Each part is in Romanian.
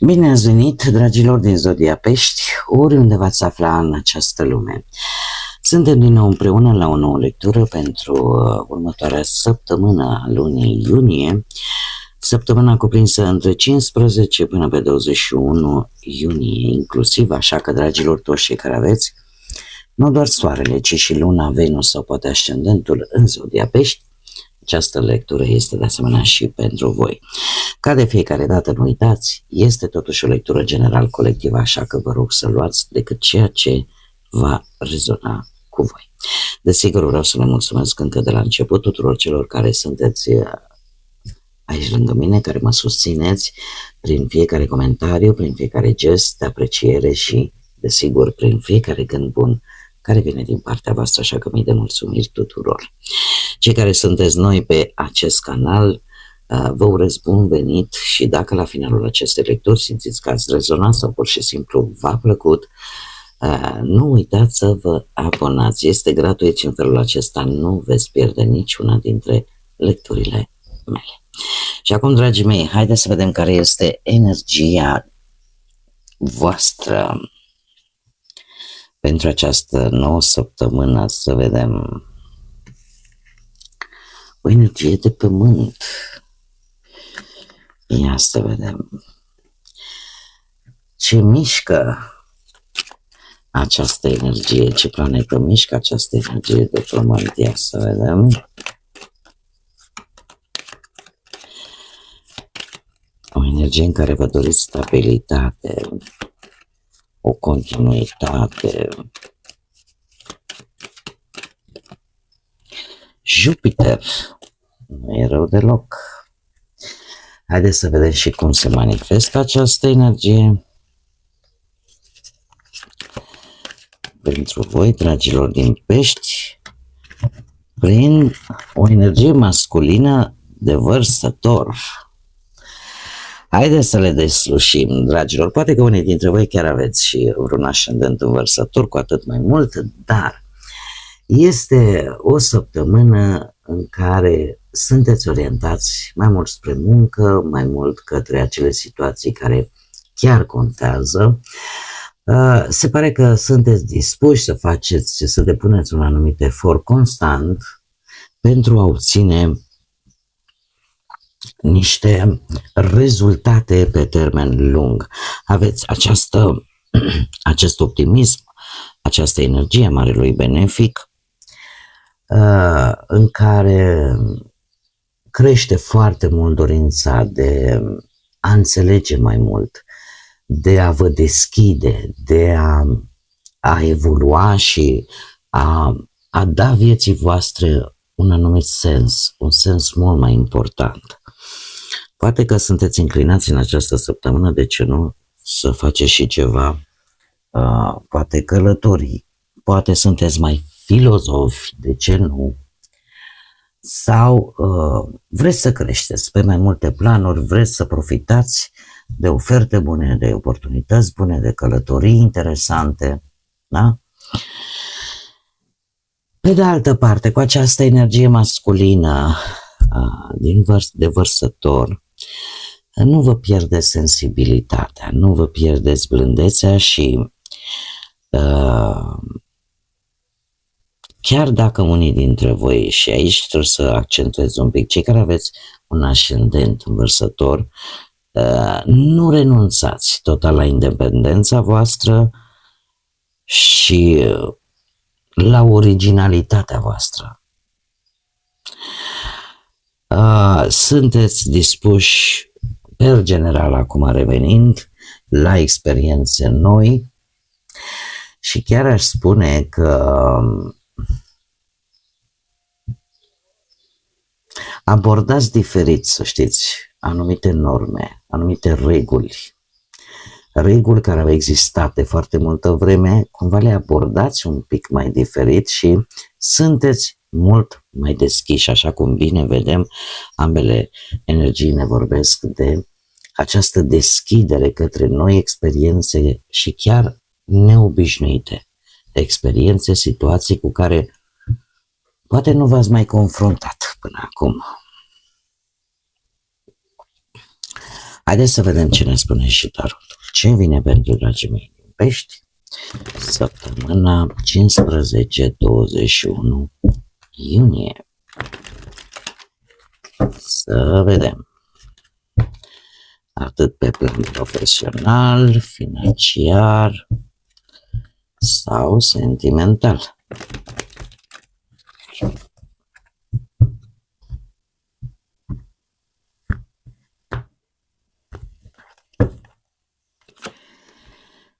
Bine ați venit, dragilor din Zodia Pești, oriunde v-ați afla în această lume. Suntem din nou împreună la o nouă lectură pentru următoarea săptămână a lunii iunie, săptămâna cuprinsă între 15 până pe 21 iunie inclusiv, așa că, dragilor, toți cei care aveți nu doar soarele, ci și luna, Venus sau poate ascendentul în Zodia Pești, această lectură este de asemenea și pentru voi. Ca de fiecare dată, nu uitați, este totuși o lectură general colectivă, așa că vă rog să luați decât ceea ce va rezona cu voi. Desigur, vreau să le mulțumesc încă de la început tuturor celor care sunteți aici lângă mine, care mă susțineți prin fiecare comentariu, prin fiecare gest de apreciere și, desigur, prin fiecare gând bun care vine din partea voastră, așa că mii de mulțumiri tuturor. Cei care sunteți noi pe acest canal, vă urez bun venit și dacă la finalul acestei lecturi simțiți că ați rezonat sau pur și simplu v-a plăcut, nu uitați să vă abonați. Este gratuit și în felul acesta nu veți pierde niciuna dintre lecturile mele. Și acum, dragii mei, haideți să vedem care este energia voastră pentru această nouă săptămână. Să vedem o energie de pământ. Ia să vedem ce mișcă această energie, ce planetă mișcă această energie de pământ. Ia să vedem. O energie în care vă doriți stabilitate, o continuitate. Jupiter, nu e rău deloc. Haideți să vedem și cum se manifestă această energie pentru voi, dragilor din Pești, prin o energie masculină de vărsător. Haideți să le deslușim, dragilor. Poate că unii dintre voi chiar aveți și vreun ascendent în vărsător, cu atât mai mult, dar este o săptămână în care sunteți orientați mai mult spre muncă, mai mult către acele situații care chiar contează. Se pare că sunteți dispuși să faceți, să depuneți un anumit efort constant pentru a obține niște rezultate pe termen lung. Aveți acest optimism, această energie a marelui benefic, în care crește foarte mult dorința de a înțelege mai mult, de a vă deschide, de a evolua și a da vieții voastre un anumit sens, un sens mult mai important. Poate că sunteți inclinați în această săptămână, de ce nu, să faceți și ceva, poate călătorii, poate sunteți mai filozofi, de ce nu, sau vreți să creșteți pe mai multe planuri, vreți să profitați de oferte bune, de oportunități bune, de călătorii interesante, da? Pe de altă parte, cu această energie masculină de vărsător, nu vă pierdeți sensibilitatea, nu vă pierdeți blândețea și chiar dacă unii dintre voi, și aici trebuie să accentuez un pic, cei care aveți un ascendent învărsător, nu renunțați total la independența voastră și la originalitatea voastră. Sunteți dispuși, per general acum revenind, la experiențe noi și chiar aș spune că abordați diferit, să știți, anumite norme, anumite reguli care au existat de foarte multă vreme, cumva le abordați un pic mai diferit și sunteți mult mai deschiși, așa cum bine vedem, ambele energii ne vorbesc de această deschidere către noi experiențe și chiar neobișnuite, experiențe, situații cu care poate nu v-ați mai confruntat până acum. Haideți să vedem ce ne spune și tarotul. Ce vine pentru dragii mei din Pești? Săptămâna 15-21 iunie. Să vedem. Atât pe plan profesional, financiar sau sentimental.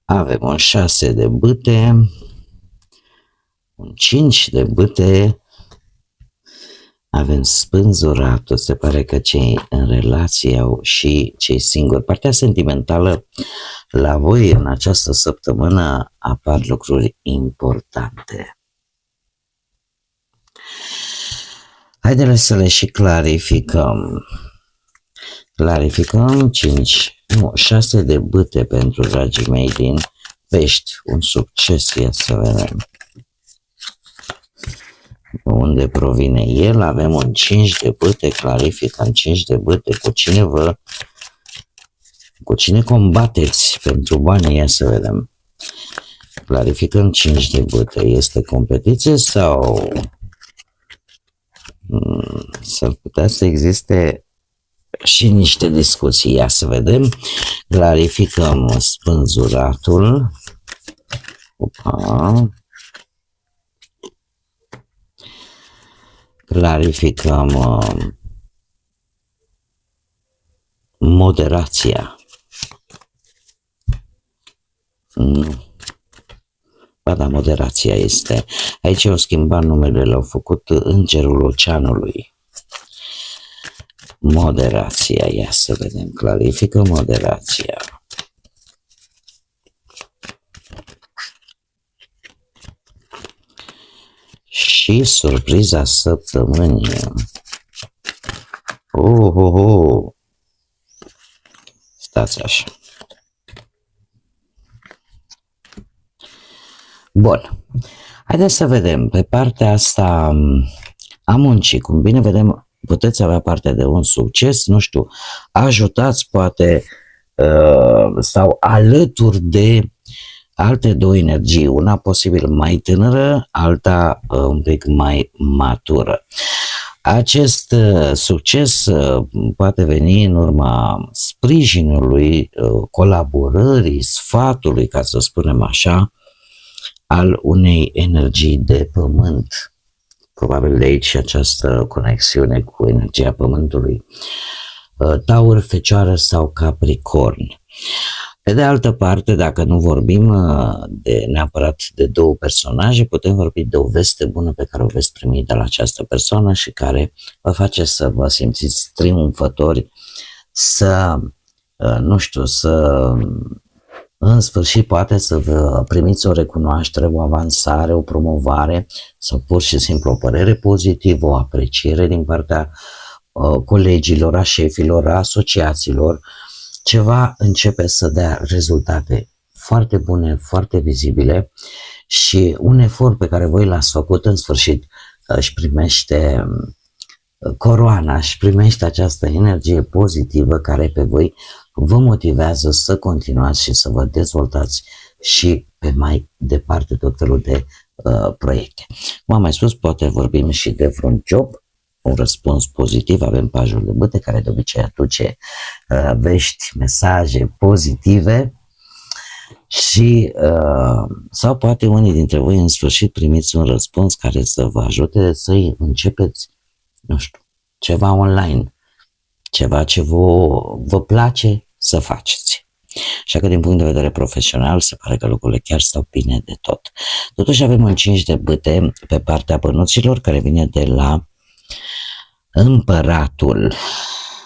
Avem un 6 de bâte, un 5 de bâte, avem spânzuratul, se pare că cei în relație au și cei singuri. Partea sentimentală, la voi în această săptămână apar lucruri importante. Haideți să le și clarificăm. Clarificăm 6 de bâte pentru dragii mei din Pești. Un succes, ia să vedem. Unde provine el? Avem un 5 de bâte, clarificăm 5 de bâte. Cu cine combateți pentru bani? Ia să vedem. Clarificăm 5 de bâte. Este competiție sau s-ar putea să existe și niște discuții? Ia să vedem. Clarificăm spânzuratul. Opa. Clarificăm moderația. Nu. Ba da, moderația este. Aici au schimbat numele, l-au făcut Îngerul Oceanului. Moderația, ia să vedem. Clarifică moderația. Și surpriza săptămânii. Stați așa. Bun. Haideți să vedem. Pe partea asta a muncii, cum bine vedem, puteți avea parte de un succes, nu știu, ajutați poate sau alături de alte două energii, una posibil mai tânără, alta un pic mai matură. Acest succes poate veni în urma sprijinului, colaborării, sfatului, ca să spunem așa, al unei energii de pământ. Probabil de aici această conexiune cu energia pământului. Taur, Fecioară sau Capricorn. Pe de altă parte, dacă nu vorbim neapărat de două personaje, putem vorbi de o veste bună pe care o veți primi de la această persoană și care vă face să vă simțiți triumfători, să, nu știu, în sfârșit poate să vă primiți o recunoaștere, o avansare, o promovare sau pur și simplu o părere pozitivă, o apreciere din partea colegilor, a șefilor, a asociațiilor. Ceva începe să dea rezultate foarte bune, foarte vizibile și un efort pe care voi l-ați făcut în sfârșit își primește coroana, își primește această energie pozitivă care pe voi vă motivează să continuați și să vă dezvoltați și pe mai departe tot felul de proiecte. Cum am mai spus, poate vorbim și de vreun job, un răspuns pozitiv, avem pajul de bâte care de obicei aduce vești, mesaje pozitive și sau poate unii dintre voi în sfârșit primiți un răspuns care să vă ajute să începeți, nu știu, ceva online, ceva ce vă place să faceți. Așa că din punct de vedere profesional se pare că lucrurile chiar stau bine de tot. Totuși avem un 5 de bâte pe partea bănuților care vine de la Împăratul.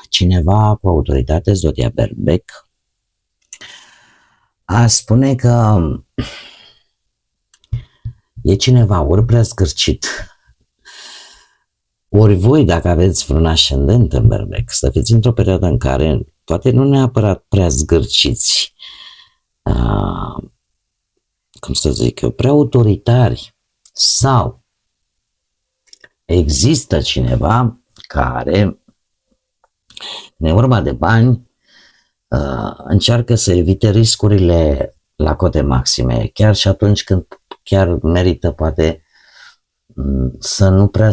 Cineva cu autoritate, zodia Berbec, a spune că e cineva ori prea scârcit, ori voi, dacă aveți vreun ascendent în Berbec, să fiți într-o perioadă în care poate nu neapărat prea zgârciți, cum să zic eu, prea autoritari, sau există cineva care, de urma de bani, Încearcă să evite riscurile la cote maxime, chiar și atunci când chiar merită poate să nu prea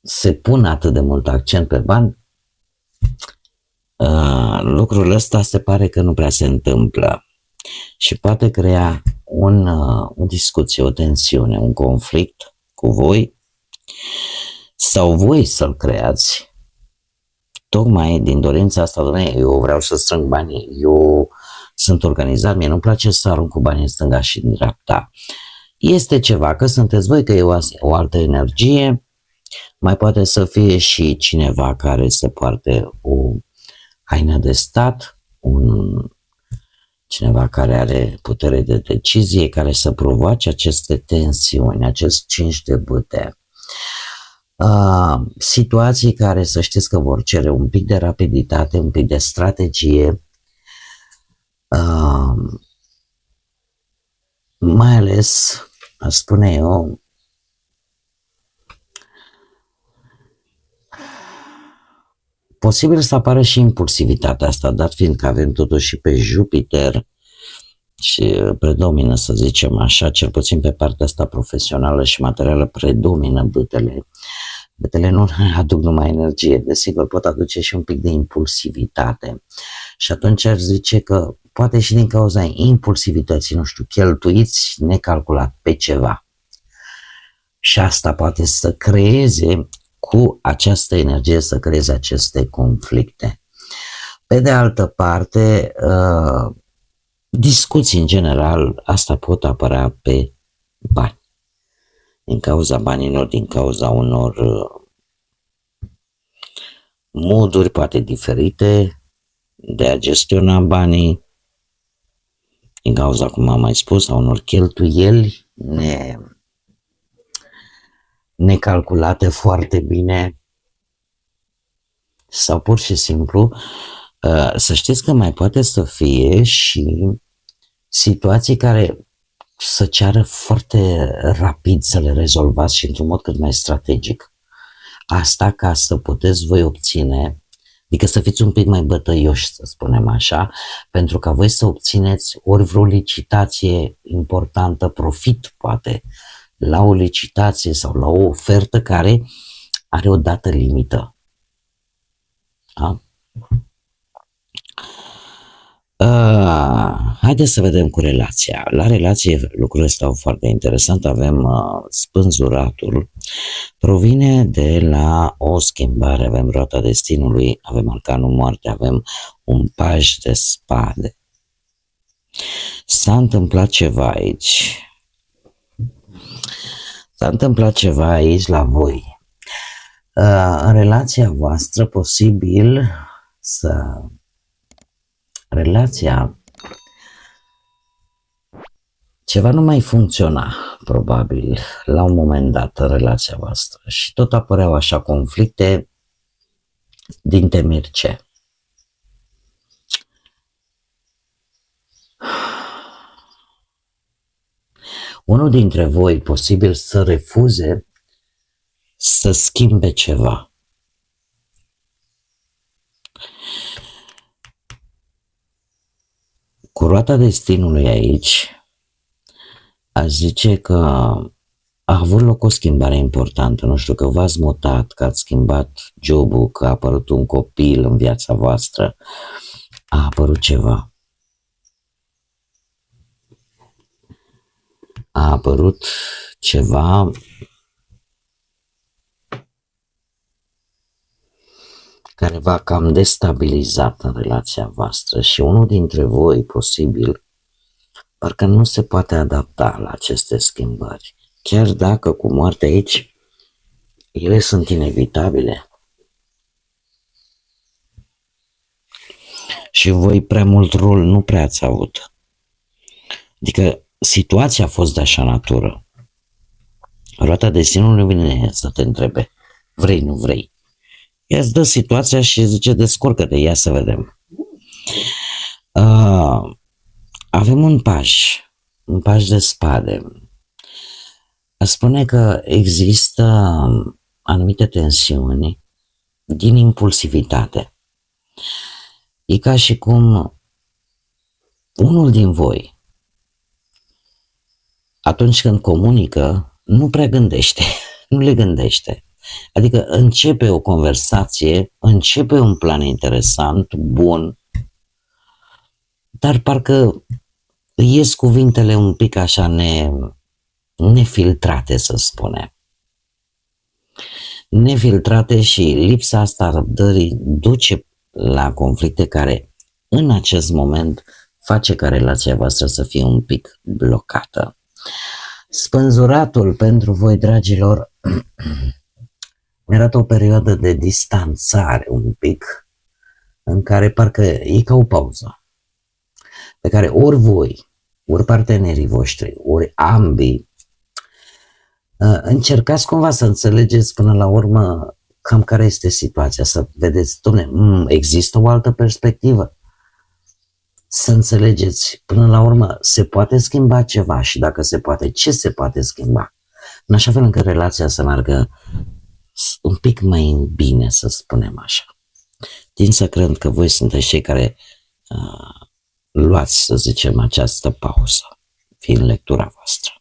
se pună atât de mult accent pe bani. Lucrul ăsta se pare că nu prea se întâmplă și poate crea o discuție, o tensiune, un conflict cu voi sau voi să-l creați tocmai din dorința asta, doamne, eu vreau să strâng banii, eu sunt organizat, mie nu-mi place să arunc cu banii în stânga și în dreapta. Este ceva, că sunteți voi, că e o altă energie, mai poate să fie și cineva care se poarte o haină de stat, cineva care are putere de decizie, care să provoace aceste tensiuni, acest 5 de bâte. Situații care să știți că vor cere un pic de rapiditate, un pic de strategie, mai ales, aș spune eu, posibil să apară și impulsivitatea asta, dat fiind că avem totuși și pe Jupiter și predomină, să zicem așa, cel puțin pe partea asta profesională și materială, predomină bâtele. Bâtele nu aduc numai energie, desigur pot aduce și un pic de impulsivitate. Și atunci aș zice că poate și din cauza impulsivității, nu știu, cheltuiți necalculat pe ceva. Și asta poate să creeze cu această energie, să creeze aceste conflicte. Pe de altă parte, discuții în general, asta pot apărea pe bani. Din cauza banilor, din cauza unor moduri poate diferite de a gestiona banii, din cauza, cum am mai spus, a unor cheltuieli necalculate foarte bine sau pur și simplu să știți că mai poate să fie și situații care să ceară foarte rapid să le rezolvați și într-un mod cât mai strategic. Asta ca să puteți voi obține, adică să fiți un pic mai bătăioși, să spunem așa, pentru ca voi să obțineți ori vreo licitație importantă, profit poate, la o licitație sau la o ofertă care are o dată limită. Da? Haideți să vedem cu relația. La relație lucrurile stau foarte interesant. Avem spânzuratul, provine de la o schimbare, avem roata destinului, avem arcanul moarte, avem un paj de spade. S-a întâmplat ceva aici. S-a întâmplat ceva aici la voi. În relația voastră, posibil să relația, ceva nu mai funcționa, probabil, la un moment dat în relația voastră și tot apăreau așa conflicte din temeri ce. Unul dintre voi posibil să refuze să schimbe ceva. Cu roata destinului aici, aș zice că a avut loc o schimbare importantă, nu știu, că v-ați mutat, că ați schimbat jobul, că a apărut un copil în viața voastră, a apărut ceva. A apărut ceva care v-a cam destabilizat în relația voastră și unul dintre voi, posibil, parcă nu se poate adapta la aceste schimbări. Chiar dacă cu moartea aici, ele sunt inevitabile. Și voi prea mult rol nu prea ați avut. Adică situația a fost de așa natură. Roata destinului vine să te întrebe, vrei, nu vrei. Ea îți dă situația și zice, descurcă-te, ia să vedem. Avem un paj de spade. Spune că există anumite tensiuni din impulsivitate. E ca și cum unul din voi, atunci când comunică, nu prea gândește, nu le gândește. Adică începe o conversație, începe un plan interesant, bun, dar parcă ies cuvintele un pic așa nefiltrate, să spunem. Nefiltrate și lipsa asta a răbdării duce la conflicte care în acest moment face ca relația voastră să fie un pic blocată. Spânzuratul pentru voi, dragilor, arată o perioadă de distanțare un pic, în care parcă e ca o pauză, pe care ori voi, ori partenerii voștri, ori ambii, încercați cumva să înțelegeți până la urmă cam care este situația, să vedeți, dom'le, există o altă perspectivă, să înțelegeți până la urmă se poate schimba ceva și dacă se poate, ce se poate schimba, în așa fel încât relația să meargă un pic mai bine, să spunem așa. Tind să cred că voi sunteți cei care luați, să zicem, această pauză, fiind lectura voastră.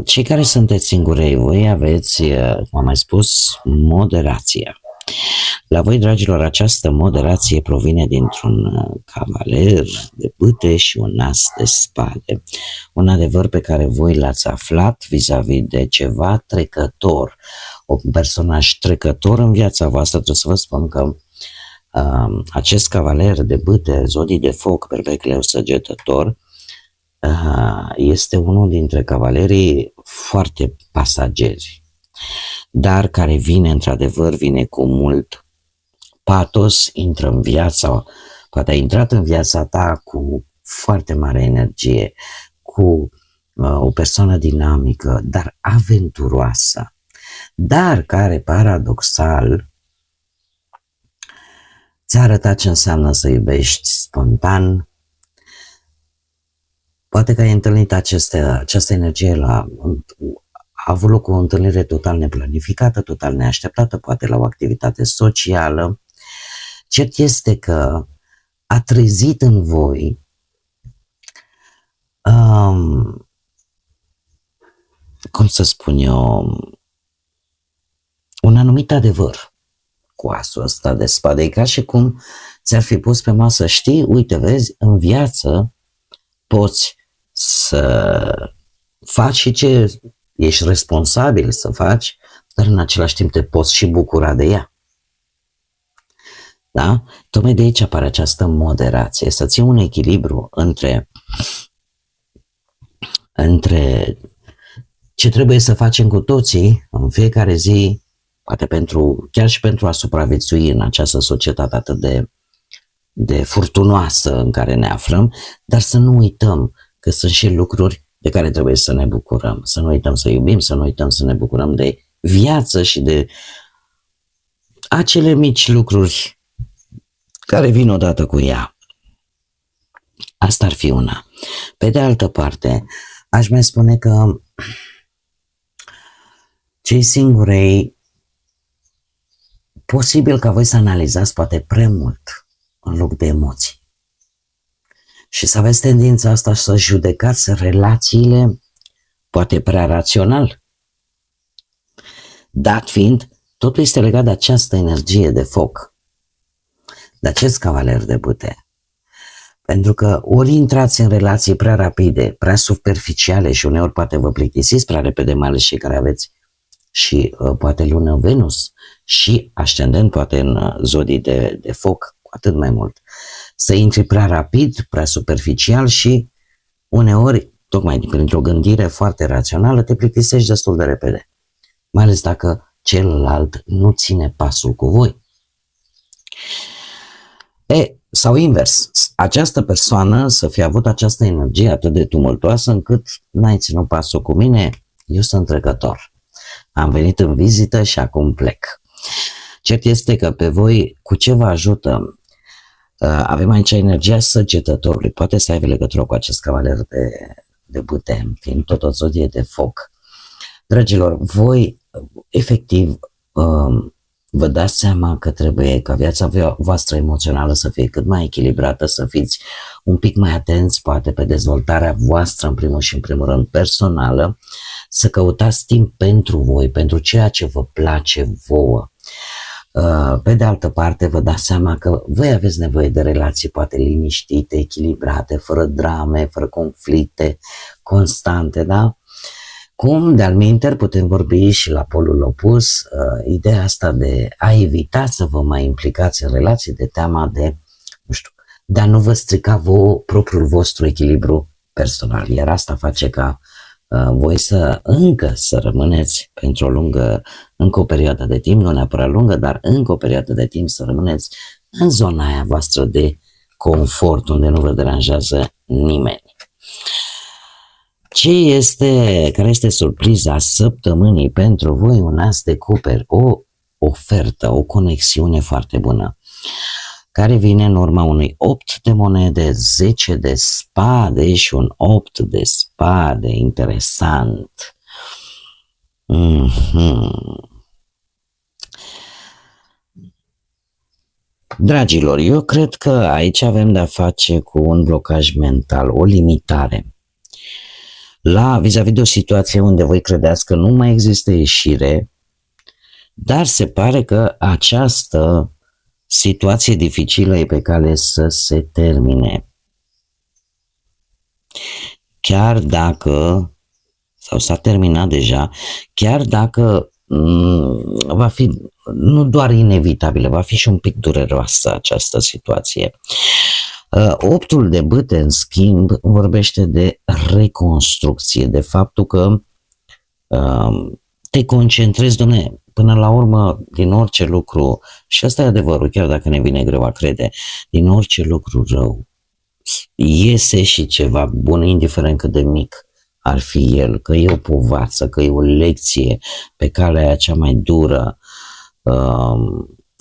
Cei care sunteți singurei, voi aveți, cum am mai spus, moderația. La voi, dragilor, această moderație provine dintr-un cavaler de bâte și un as de spade. Un adevăr pe care voi l-ați aflat vis-a-vis de ceva trecător, un personaj trecător în viața voastră. Trebuie să vă spun că acest cavaler de bâte, zodii de foc, berbec, leu, săgetător, este unul dintre cavalerii foarte pasageri, dar care vine, într-adevăr, vine cu mult patos, intră în viața, poate a intrat în viața ta cu foarte mare energie, cu o persoană dinamică, dar aventuroasă, dar care, paradoxal, ți-a arătat ce înseamnă să iubești spontan. Poate că ai întâlnit această energie a avut loc o întâlnire total neplanificată, total neașteptată, poate la o activitate socială. Cert este că a trezit în voi cum să spun eu, un anumit adevăr cu asul ăsta de spade. E ca și cum ți-ar fi pus pe masă, știi, uite, vezi, în viață poți să faci și ce ești responsabil să faci, dar în același timp te poți și bucura de ea. Da? Tocmai de aici apare această moderație, să ții un echilibru între ce trebuie să facem cu toții în fiecare zi, poate chiar și pentru a supraviețui în această societate atât de furtunoasă în care ne aflăm, dar să nu uităm că sunt și lucruri de care trebuie să ne bucurăm, să nu uităm să iubim, să nu uităm să ne bucurăm de viață și de acele mici lucruri care vin odată cu ea. Asta ar fi una. Pe de altă parte, aș mai spune că cei singurei, posibil ca voi să analizați poate prea mult în loc de emoții. Și să aveți tendința asta să judecați relațiile poate prea rațional. Dat fiind, totul este legat de această energie de foc, de acest cavaler de bâte. Pentru că ori intrați în relații prea rapide, prea superficiale și uneori poate vă plictisiți prea repede, mai ales cei care aveți și poate lună Venus și ascendent poate în zodii de foc, cu atât mai mult. Să intri prea rapid, prea superficial și uneori, tocmai printr-o gândire foarte rațională, te plictisești destul de repede. Mai ales dacă celălalt nu ține pasul cu voi. Sau invers, această persoană să fie avut această energie atât de tumultoasă încât n-ai ținut pasul cu mine, eu sunt trecător. Am venit în vizită și acum plec. Cert este că pe voi, cu ce vă ajută, avem aici energia săgetătorului, poate să aibă legătură cu acest cavaler de bâte, fiind tot o zodie de foc. Dragilor, voi efectiv vă dați seama că trebuie ca viața voastră emoțională să fie cât mai echilibrată, să fiți un pic mai atenți, poate, pe dezvoltarea voastră, în primul și în primul rând personală, să căutați timp pentru voi, pentru ceea ce vă place vouă. Pe de altă parte, vă dați seama că voi aveți nevoie de relații poate liniștite, echilibrate, fără drame, fără conflicte constante, da? Cum, de-al minter, putem vorbi și la polul opus, ideea asta de a evita să vă mai implicați în relații de teama de, nu știu, de a nu vă strica vouă propriul vostru echilibru personal. Iar asta face ca voi să rămâneți pentru încă o perioadă de timp, nu neapărat lungă, dar încă o perioadă de timp să rămâneți în zona aia voastră de confort, unde nu vă deranjează nimeni. Care este surpriza săptămânii pentru voi? Un as de cuperi, o ofertă, o conexiune foarte bună, care vine în urma unui 8 de monede, 10 de spade și un 8 de spade. Interesant. Dragilor, eu cred că aici avem de-a face cu un blocaj mental, o limitare. Vis-a-vis de o situație unde voi credeți că nu mai există ieșire, dar se pare că această situație dificilă e pe cale să se termine. Chiar dacă, sau s-a terminat deja, chiar dacă va fi nu doar inevitabilă, va fi și un pic dureroasă această situație. Optul de bâte, în schimb, vorbește de reconstrucție, de faptul că te concentrezi, dom'le, până la urmă, din orice lucru, și asta e adevărul, chiar dacă ne vine greu a crede, din orice lucru rău iese și ceva bun, indiferent cât de mic ar fi el, că e o povață, că e o lecție pe calea aia cea mai dură.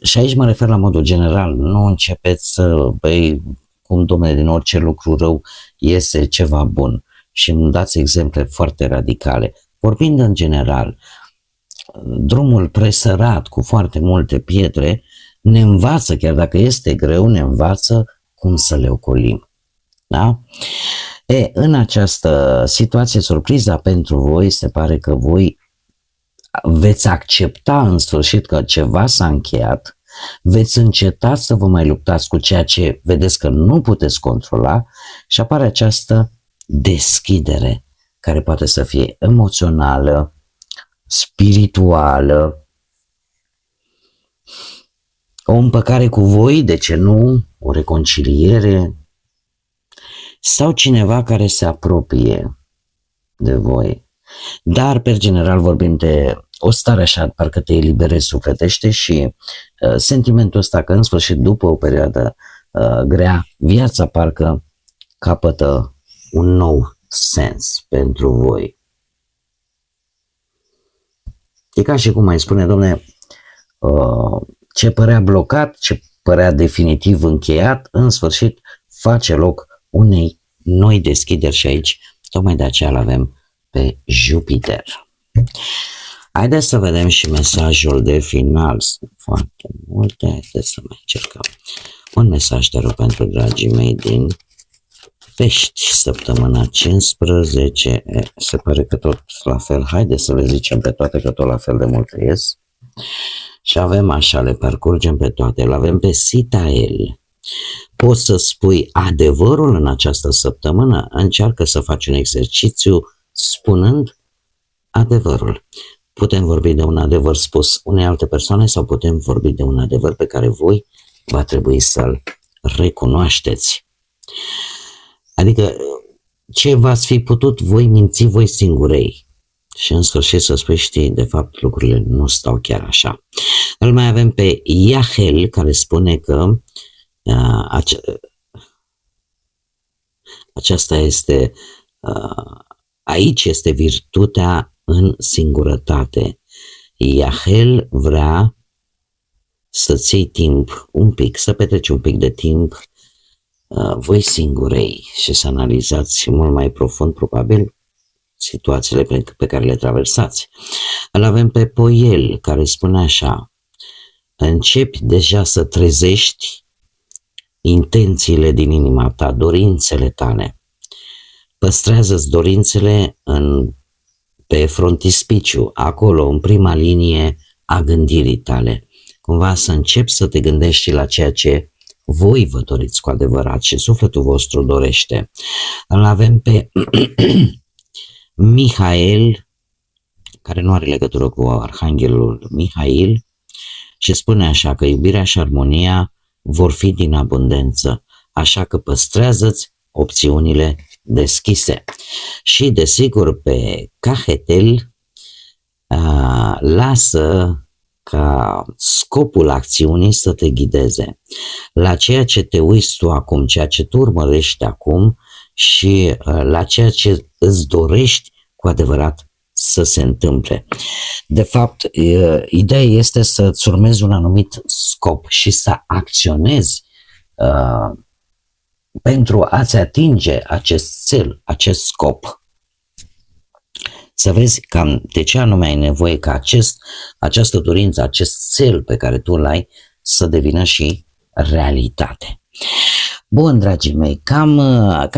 Și aici mă refer la modul general, nu începeți să, cum, dom'le, din orice lucru rău iese ceva bun și îmi dați exemple foarte radicale. Vorbind în general, drumul presărat cu foarte multe pietre ne învață, chiar dacă este greu, ne învață cum să le ocolim. Da? În această situație, surpriza pentru voi se pare că voi veți accepta în sfârșit că ceva s-a încheiat, veți înceta să vă mai luptați cu ceea ce vedeți că nu puteți controla și apare această deschidere care poate să fie emoțională, spirituală, o împăcare cu voi, de ce nu, o reconciliere sau cineva care se apropie de voi. Dar, pe general, vorbim de o stare așa, parcă te eliberezi sufletește și sentimentul ăsta că, în sfârșit, după o perioadă grea, viața parcă capătă un nou sens pentru voi. E ca și cum mai spune, dom'le, ce părea blocat, ce părea definitiv încheiat, în sfârșit face loc unei noi deschideri și aici, tocmai de aceea îl avem pe Jupiter. Haideți să vedem și mesajul de final. Sunt foarte multe, haideți să mai încercăm. Un mesaj de rog pentru dragii mei din Pești, săptămâna 15, se pare că tot la fel, haideți să le zicem pe toate că tot la fel de multe ies. Și avem așa, le parcurgem pe toate, îl avem pe Sitael. Poți să spui adevărul în această săptămână? Încearcă să faci un exercițiu spunând adevărul. Putem vorbi de un adevăr spus unei alte persoane sau putem vorbi de un adevăr pe care voi va trebui să-l recunoașteți. Adică ce v-ați fi putut voi minți voi singurei și în sfârșit să spui, știi, de fapt lucrurile nu stau chiar așa. Îl mai avem pe Iahel care spune că aceasta este, aici este virtutea în singurătate. Iahel vrea să-ți iei timp un pic, să petreci un pic de timp voi singurei și să analizați mult mai profund probabil situațiile pe care le traversați. Îl avem pe Poiel care spune așa: începi deja să trezești intențiile din inima ta, dorințele tale. Păstrează-ți dorințele pe frontispiciu, acolo, în prima linie a gândirii tale. Cumva să începi să te gândești la ceea ce voi vă doriți cu adevărat și sufletul vostru dorește. Îl avem pe Mihail, care nu are legătură cu Arhanghelul Mihail, și spune așa că iubirea și armonia vor fi din abundență, așa că păstrează-ți opțiunile deschise. Și desigur pe Cahetel, lasă ca scopul acțiunii să te ghideze la ceea ce te uiți tu acum, ceea ce tu urmărești acum și la ceea ce îți dorești cu adevărat să se întâmple. De fapt, ideea este să-ți urmezi un anumit scop și să acționezi pentru a-ți atinge acest cel, acest scop. Să vezi cam de ce anume ai nevoie ca această dorință, acest cel pe care tu îl ai să devină și realitate. Bun, dragii mei, cam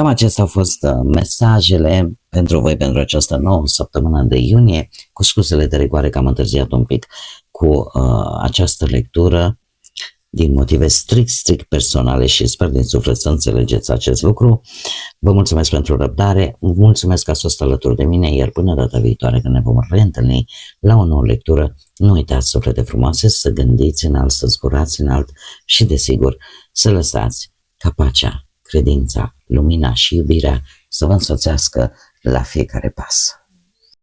acestea au fost mesajele pentru voi pentru această nouă săptămână de iunie, cu scuzele de rigoare că am întârziat un pic cu această lectură din motive strict personale și sper din suflet să înțelegeți acest lucru. Vă mulțumesc pentru răbdare, mulțumesc că ați fost alături de mine, iar până data viitoare când ne vom reîntâlni la o nouă lectură, nu uitați, suflete frumoase, să gândiți înalt, să zburați înalt și, desigur, să lăsați ca pacea, credința, lumina și iubirea să vă însoțească la fiecare pas.